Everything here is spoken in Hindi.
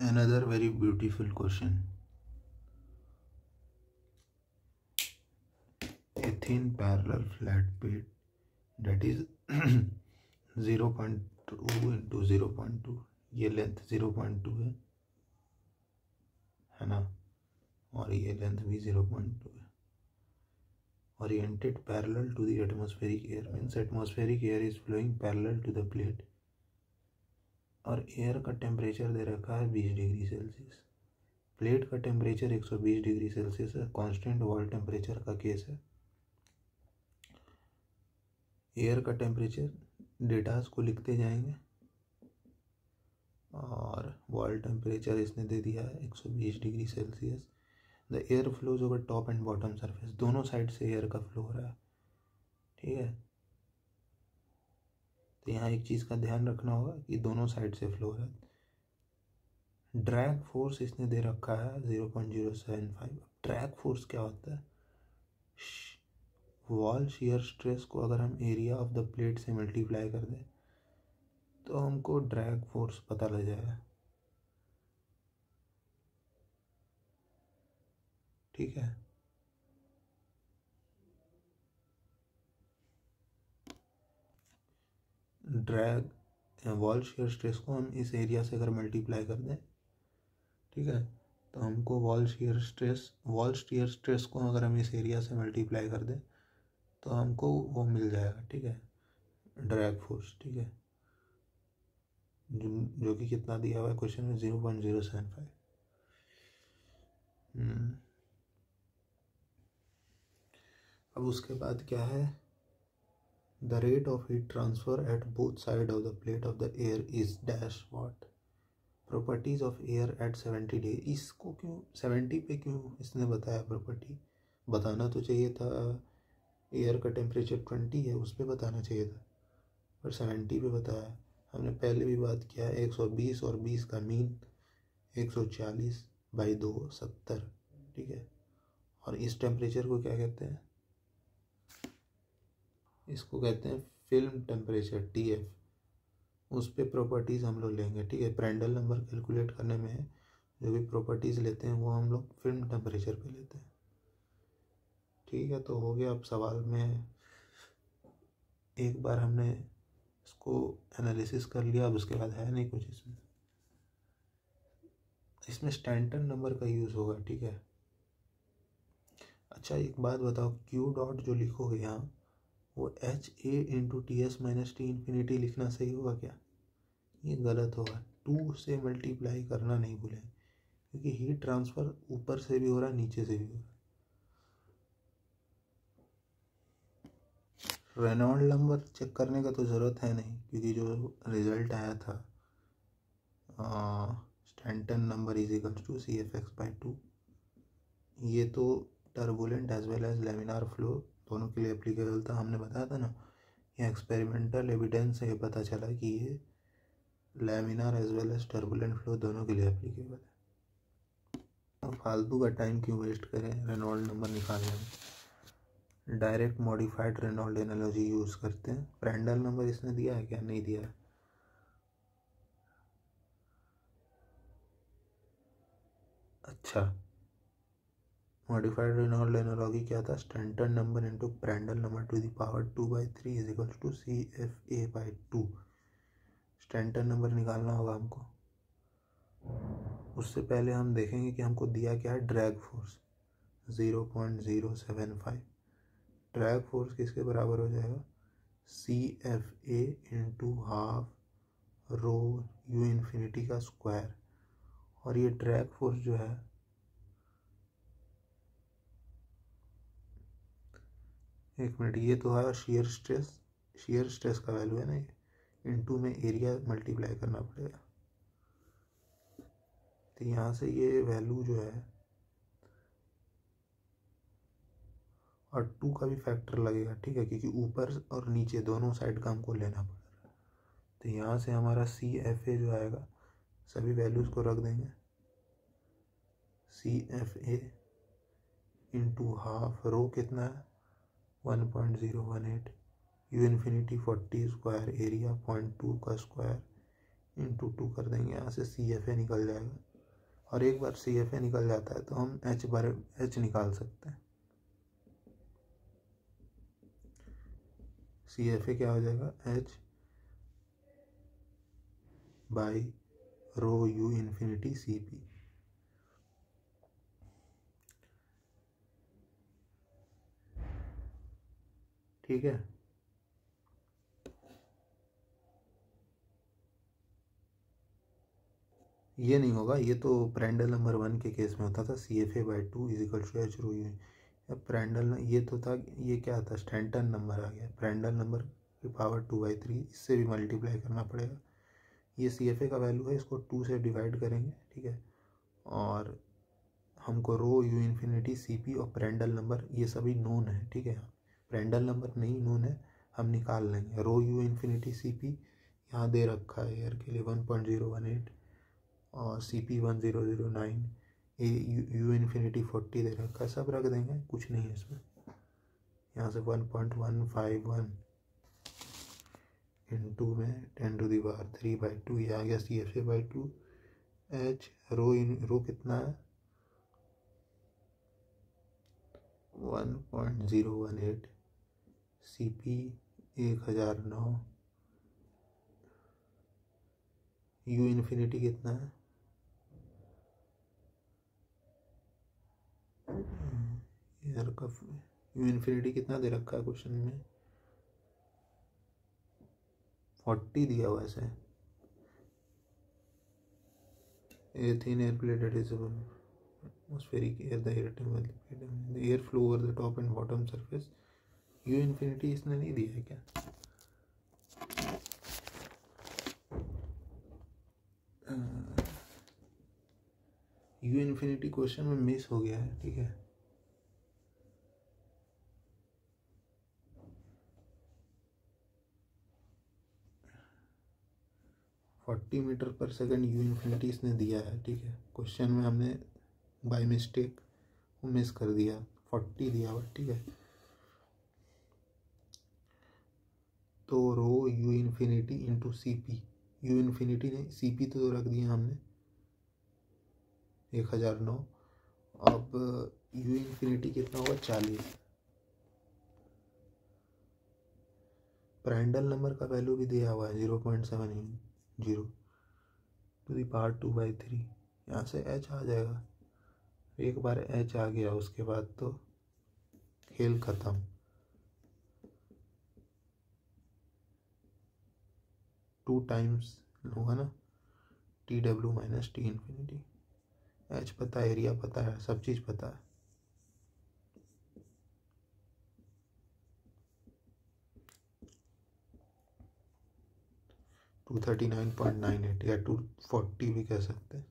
Another very beautiful question. A thin parallel flat plate that is 0.2 into 0.2, ये लेंथ 0.2 है ना, और ये लेंथ भी 0.2 है. Oriented parallel to the atmospheric air means atmospheric air is flowing parallel to the plate और एयर का टेम्परेचर दे रखा है 20 डिग्री सेल्सियस. प्लेट का टेम्परेचर 120 डिग्री सेल्सियस है. कांस्टेंट वॉल टेम्परेचर का केस है. एयर का टेम्परेचर डेटास को लिखते जाएंगे और वॉल टेम्परेचर इसने दे दिया है 120 degree Celsius. The air flows over top and bottom surface, दोनों साइड से एयर का फ्लो हो रहा है. ठीक है, तो यहाँ एक चीज़ का ध्यान रखना होगा कि दोनों साइड से फ्लो हो रहा है. ड्रैग फोर्स इसने दे रखा है 0.075. ड्रैग फोर्स क्या होता है? वॉल शियर स्ट्रेस को अगर हम एरिया ऑफ द प्लेट से मल्टीप्लाई कर दें तो हमको ड्रैग फोर्स पता लग जाएगा. ठीक है, ड्रैग वॉल शियर स्ट्रेस को हम इस एरिया से अगर मल्टीप्लाई कर दें, ठीक है, तो हमको वॉल शियर स्ट्रेस को अगर हम इस एरिया से मल्टीप्लाई कर दें तो हमको वो मिल जाएगा. ठीक है, ड्रैग फोर्स. ठीक है, जो कि कितना दिया हुआ है क्वेश्चन में 0.075. अब उसके बाद क्या है? The rate of heat transfer at both side of the plate of the air is dash what. Properties of air at 70 degree. इसको क्यों 70 पे क्यों इसने बताया प्रॉपर्टी? बताना तो चाहिए था एयर का टेम्परेचर 20 है, उस पर बताना चाहिए था, पर 70 पे बताया. हमने पहले भी बात किया है 120 और 20 का मीन 140/2 70. ठीक है, और इस टेम्परेचर को क्या कहते हैं? इसको कहते हैं फिल्म टेम्परेचर, TF. उस पे प्रॉपर्टीज़ हम लोग लेंगे. ठीक है, प्रांड्टल नंबर कैलकुलेट करने में जो भी प्रॉपर्टीज़ लेते हैं वो हम लोग फिल्म टेम्परेचर पे लेते हैं. ठीक है, तो हो गया. अब सवाल में एक बार हमने इसको एनालिसिस कर लिया, अब उसके बाद है नहीं कुछ इसमें स्टैंटन नंबर का यूज़ होगा. ठीक है, अच्छा एक बात बताओ, क्यू डॉट जो लिखोगे यहाँ वो HA/TS-T इन्फिनिटी लिखना सही होगा क्या? ये गलत होगा. 2 से मल्टीप्लाई करना नहीं भूलें, क्योंकि हीट ट्रांसफ़र ऊपर से भी हो रहा है, नीचे से भी हो रहा है. रेनॉल्ड नंबर चेक करने का तो ज़रूरत है नहीं, क्योंकि जो रिज़ल्ट आया था Stanton number is equal to CFx/2, ये तो turbulent as well as laminar flow दोनों के लिए एप्लीकेबल था. हमने बताया था ना, ये एक्सपेरिमेंटल एविडेंस से पता चला कि ये laminar as well as turbulent flow दोनों के लिए एप्लीकेबल है. फालतू का टाइम क्यों वेस्ट करें रेनॉल्ड नंबर निकालने में? Direct modified Reynold analogy use करते हैं. प्रांड्टल नंबर इसने दिया है क्या? नहीं दिया है. अच्छा, मॉडिफाइड रेनॉल्ड एनालॉजी क्या था? Stanton number into Prandtl number to the power 2/3 is equal to CFA/2. Stanton number निकालना होगा हमको. उससे पहले हम देखेंगे कि हमको दिया क्या है. Drag force 0.075. ड्रैग फोर्स किसके बराबर हो जाएगा? CFA into half rho U infinity का स्क्वायर. और ये ड्रैग फोर्स जो है एक मिनट, ये तो है शियर स्ट्रेस का वैल्यू है ना, ये इनटू में एरिया मल्टीप्लाई करना पड़ेगा. तो यहाँ से ये वैल्यू जो है, और 2 का भी फैक्टर लगेगा. ठीक है, क्योंकि ऊपर और नीचे दोनों साइड का हमको लेना पड़ रहा है. तो यहाँ से हमारा CFA जो आएगा, सभी वैल्यूज़ को रख देंगे. CFA इंटू हाफ रो कितना है? 1.018. U इन्फिनिटी 40 स्क्वायर, एरिया 0.2 का स्क्वायर इंटू 2 कर देंगे, यहाँ से CFA निकल जाएगा। और एक बार CFA निकल जाता है तो हम H निकाल सकते हैं। CFA क्या हो जाएगा, H by rho U infinity CP। ठीक है, ये नहीं होगा, ये तो प्रांड्टल नंबर 1 के केस में होता था, CFA by 2 is equal to H rho U। अब प्रांड्टल ये तो था, ये क्या था, स्टैंटन नंबर आ गया, प्रांड्टल नंबर की पावर 2/3, इससे भी मल्टीप्लाई करना पड़ेगा। ये CFA का वैल्यू है, इसको 2 से डिवाइड करेंगे, ठीक है। और हमको रो U इन्फिनिटी CP और प्रांड्टल नंबर ये सभी नोन है, ठीक है। प्रांड्टल नंबर नहीं नोन है, हम निकाल लेंगे। रो U इन्फिनिटी CP यहाँ दे रखा है एयर के लिए 1018 और CP 1009, U इन्फिनिटी 40 दे रखा है, सब रख देंगे, कुछ नहीं है इसमें। यहाँ से 1.151 इंटू में 10⁻³ ये आ गया CFA बाई 2। H रो कितना है 1.018, CP 1009, U इन्फिनिटी कितना है यार का U इन्फिनिटी कितना दे रखा है क्वेश्चन में, 40 दिया हुआ है। A thin air plate that is atmospheric air, the air temperature, the air flow over the top and bottom surface। U infinity इसने नहीं दिया है क्या, U इन्फिनिटी क्वेश्चन में मिस हो गया है, ठीक है। $40 मीटर पर सेकंड U इन्फिनिटी इसने दिया है, ठीक है। क्वेश्चन में हमने बाय मिस्टेक मिस कर दिया, 40 दिया हुआ, ठीक है। तो रो U infinity into CP, U infinity ने CP तो रख दिया हमने 1009, अब U इन्फिनिटी कितना होगा 40। प्रांड्टल नंबर का वैल्यू भी दिया हुआ है 0.70 टू दी पावर 2/3, यहाँ से H आ जाएगा। एक बार H आ गया उसके बाद तो खेल खत्म। टू टाइम्स होगा ना TW minus T infinity. H पता है, एरिया पता है, सब चीज़ पता है। $239.98 या 240 भी कह सकते हैं।